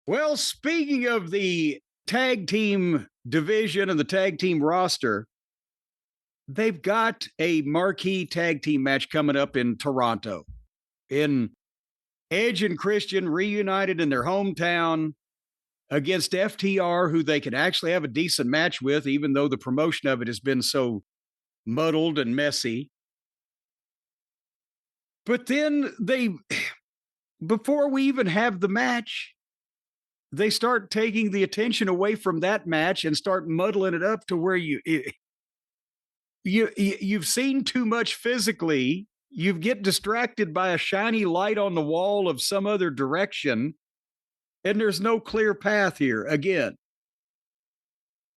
Well, speaking of the tag team division and the tag team roster, they've got a marquee tag team match coming up in Toronto. In Edge and Christian reunited in their hometown against FTR, who they can actually have a decent match with, even though the promotion of it has been so muddled and messy. But then before we even have the match, they start taking the attention away from that match and start muddling it up to where you've seen too much physically. You get distracted by a shiny light on the wall of some other direction, and there's no clear path here. Again,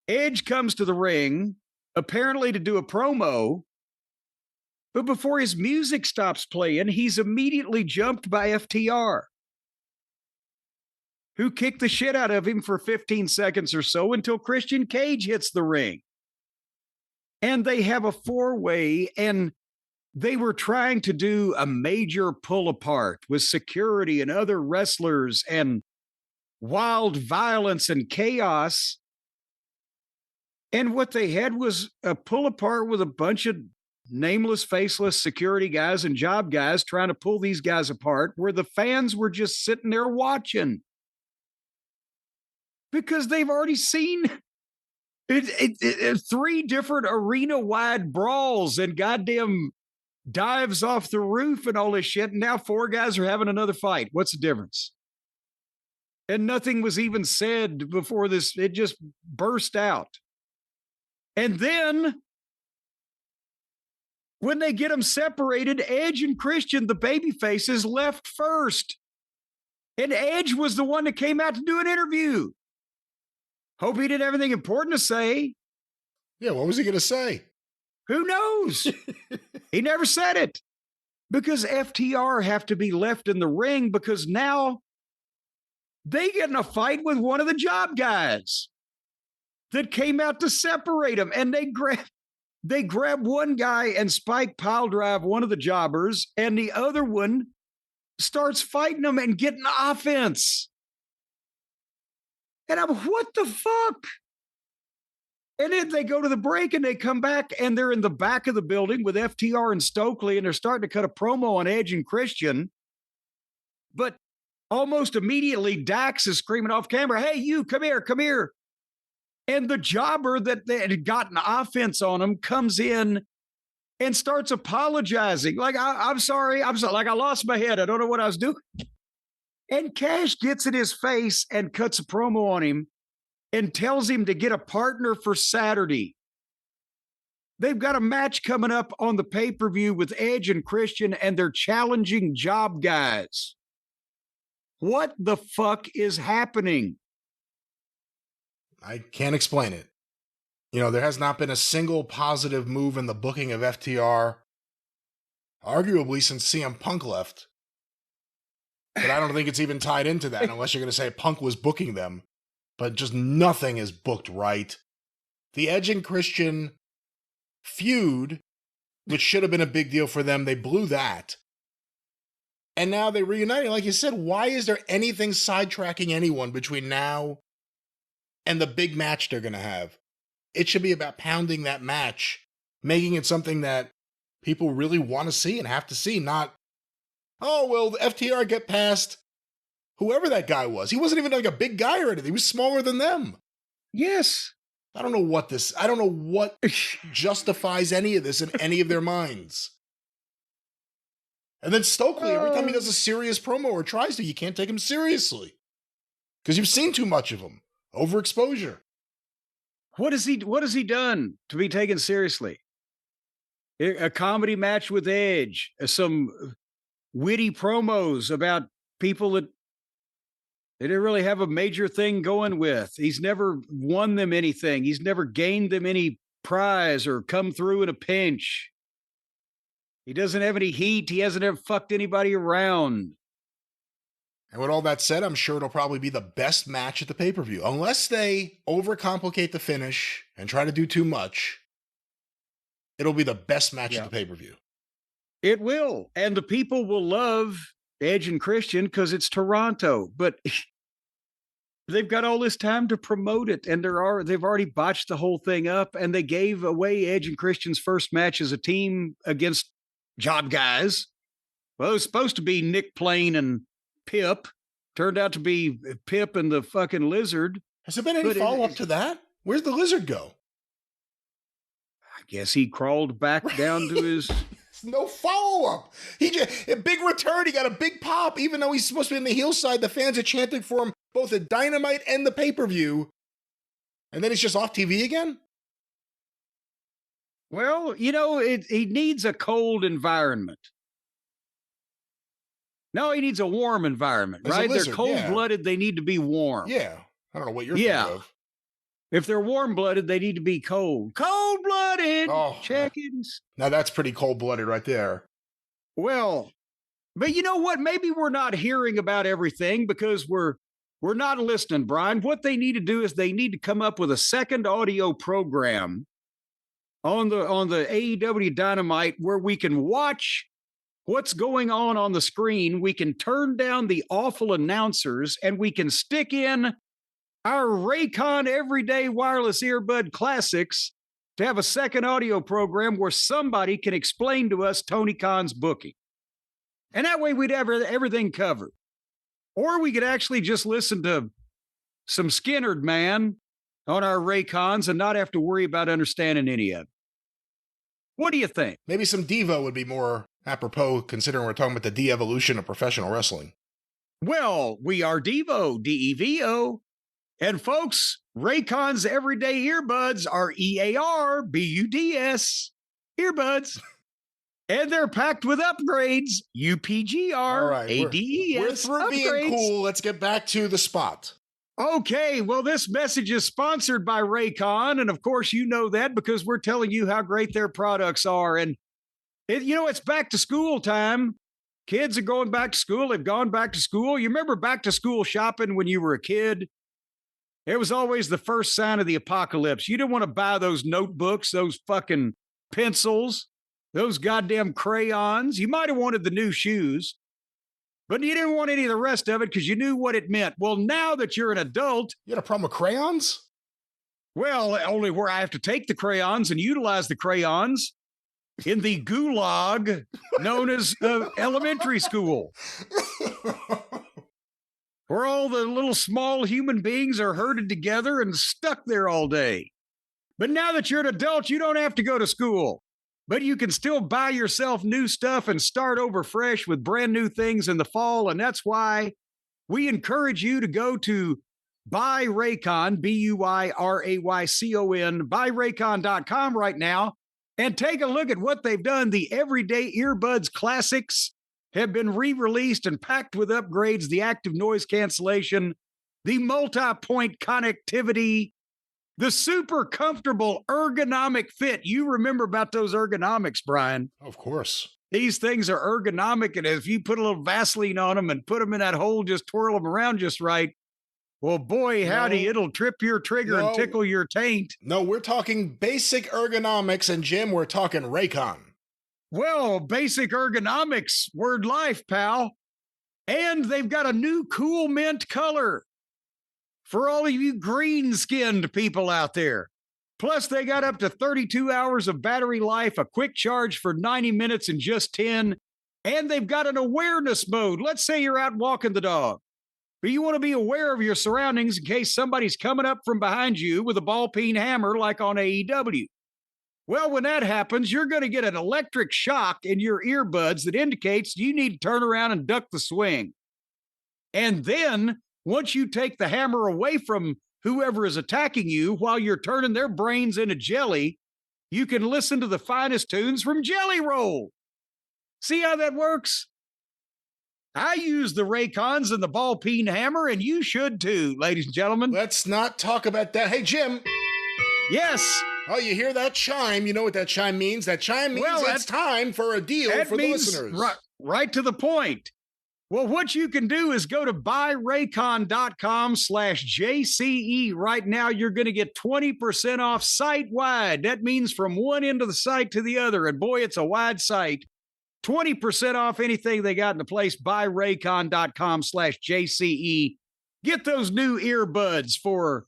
Edge comes to the ring, apparently to do a promo, but before his music stops playing, he's immediately jumped by FTR, who kicked the shit out of him for 15 seconds or so until Christian Cage hits the ring. And they have a four-way, and they were trying to do a major pull apart with security and other wrestlers and wild violence and chaos. And what they had was a pull apart with a bunch of nameless, faceless security guys and job guys trying to pull these guys apart, where the fans were just sitting there watching. Because they've already seen three different arena-wide brawls and goddamn dives off the roof and all this shit. And now four guys are having another fight. What's the difference? And nothing was even said before this. It just burst out. And then when they get them separated, Edge and Christian, the baby faces, left first. And Edge was the one that came out to do an interview. Hope he didn't have anything important to say. Yeah, what was he going to say? Who knows? He never said it. Because FTR have to be left in the ring because now they get in a fight with one of the job guys that came out to separate them. And they grab one guy and spike pile drive one of the jobbers, and the other one starts fighting them and getting offense. And I'm, what the fuck? And then they go to the break and they come back and they're in the back of the building with FTR and Stokely, and they're starting to cut a promo on Edge and Christian. But almost immediately, Dax is screaming off camera, "Hey, you, come here, come here." And the jobber that they had gotten offense on him comes in and starts apologizing. Like, I'm sorry. Like, I lost my head. I don't know what I was doing. And Cash gets in his face and cuts a promo on him and tells him to get a partner for Saturday. They've got a match coming up on the pay-per-view with Edge and Christian, and they're challenging job guys. What the fuck is happening? I can't explain it. You know, there has not been a single positive move in the booking of FTR, arguably since CM Punk left. But I don't think it's even tied into that, unless you're going to say Punk was booking them. But just nothing is booked right. The Edge and Christian feud, which should have been a big deal for them, they blew that. And now they reunited. Like you said, why is there anything sidetracking anyone between now and the big match they're going to have? It should be about pounding that match, making it something that people really want to see and have to see, not, oh, well, the FTR get past whoever that guy was. He wasn't even like a big guy or anything. He was smaller than them. Yes. I don't know what justifies any of this in any of their minds. And then Stokely, every time he does a serious promo or tries to, you can't take him seriously. Because you've seen too much of him. Overexposure. What has he done to be taken seriously? A comedy match with Edge, some witty promos about people that they didn't really have a major thing going with. He's never won them anything. He's never gained them any prize or come through in a pinch. He doesn't have any heat. He hasn't ever fucked anybody around. And with all that said, I'm sure it'll probably be the best match at the pay-per-view. Unless they overcomplicate the finish and try to do too much, it'll be the best match at the pay-per-view. It will. And the people will love Edge and Christian because it's Toronto. But they've got all this time to promote it, and they've already botched the whole thing up, and they gave away Edge and Christian's first match as a team against job guys. Well, it was supposed to be Nick Plain and Pip. Turned out to be Pip and the fucking Lizard. Has there been any follow-up to that? Where's the Lizard go? I guess he crawled back down to his... No follow-up. He just a big return. He got a big pop, even though he's supposed to be on the heel side. The fans are chanting for him both at Dynamite and the pay-per-view. And then he's just off TV again? Well, he needs a cold environment. No, he needs a warm environment, right? Lizard, they're cold-blooded. Yeah. They need to be warm. Yeah. I don't know what you're thinking of. If they're warm-blooded, they need to be cold. Cold-blooded chickens. Now that's pretty cold-blooded right there. Well, but you know what? Maybe we're not hearing about everything because we're not listening, Brian. What they need to do is they need to come up with a second audio program on the AEW Dynamite where we can watch what's going on the screen. We can turn down the awful announcers and we can stick in our Raycon Everyday Wireless Earbud Classics to have a second audio program where somebody can explain to us Tony Khan's booking. And that way we'd have everything covered. Or we could actually just listen to some Skinnerd Man on our Raycons and not have to worry about understanding any of it. What do you think? Maybe some Devo would be more apropos considering we're talking about the de-evolution of professional wrestling. Well, we are Devo, D-E-V-O. And folks, Raycon's Everyday Earbuds are EARBUDS earbuds. And they're packed with upgrades, UPGR, We're through being cool. Let's get back to the spot. Okay, well, this message is sponsored by Raycon. And of course, you know that because we're telling you how great their products are. And, it's back to school time. Kids are going back to school. They've gone back to school. You remember back to school shopping when you were a kid? It was always the first sign of the apocalypse. You didn't want to buy those notebooks, those fucking pencils, those goddamn crayons. You might have wanted the new shoes, but you didn't want any of the rest of it because you knew what it meant. Well, now that you're an adult... You had a problem with crayons? Well, only where I have to take the crayons and utilize the crayons in the gulag known as elementary school. Where all the little small human beings are herded together and stuck there all day. But now that you're an adult, you don't have to go to school. But you can still buy yourself new stuff and start over fresh with brand new things in the fall. And that's why we encourage you to go to BuyRaycon, BuyRaycon, BuyRaycon.com right now and take a look at what they've done. The Everyday Earbuds Classics have been re-released and packed with upgrades, the active noise cancellation, the multi-point connectivity, the super comfortable ergonomic fit. You remember about those ergonomics, Brian. Of course. These things are ergonomic, and if you put a little Vaseline on them and put them in that hole, just twirl them around just right, well, boy, howdy, it'll trip your trigger and tickle your taint. No, we're talking basic ergonomics, and Jim, we're talking Raycon. Well, basic ergonomics, word life, pal. And they've got a new cool mint color for all of you green-skinned people out there. Plus, they got up to 32 hours of battery life, a quick charge for 90 minutes in just 10, and they've got an awareness mode. Let's say you're out walking the dog, but you want to be aware of your surroundings in case somebody's coming up from behind you with a ball-peen hammer like on AEW. Well, when that happens, you're going to get an electric shock in your earbuds that indicates you need to turn around and duck the swing. And then, once you take the hammer away from whoever is attacking you while you're turning their brains into jelly, you can listen to the finest tunes from Jelly Roll. See how that works? I use the Raycons and the ball-peen hammer, and you should too, ladies and gentlemen. Let's not talk about that. Hey, Jim. Yes. Oh, you hear that chime? You know what that chime means? That chime means it's time for a deal for the listeners. Right to the point. Well, what you can do is go to buyraycon.com/JCE. Right now, you're going to get 20% off site-wide. That means from one end of the site to the other. And boy, it's a wide site. 20% off anything they got in the place. Buyraycon.com/JCE. Get those new earbuds for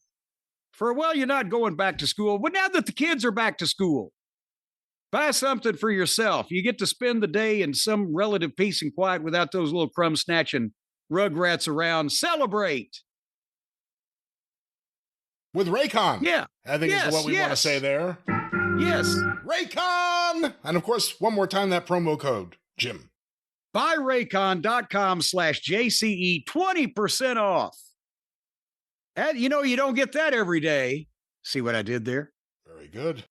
well, you're not going back to school. But now that the kids are back to school, buy something for yourself. You get to spend the day in some relative peace and quiet without those little crumb snatching rugrats around. Celebrate. With Raycon. Yeah. I think is what we want to say there. Yes. Raycon! And of course, one more time, that promo code, Jim. BuyRaycon.com/JCE, 20% off. And you know, you don't get that every day. See what I did there? Very good.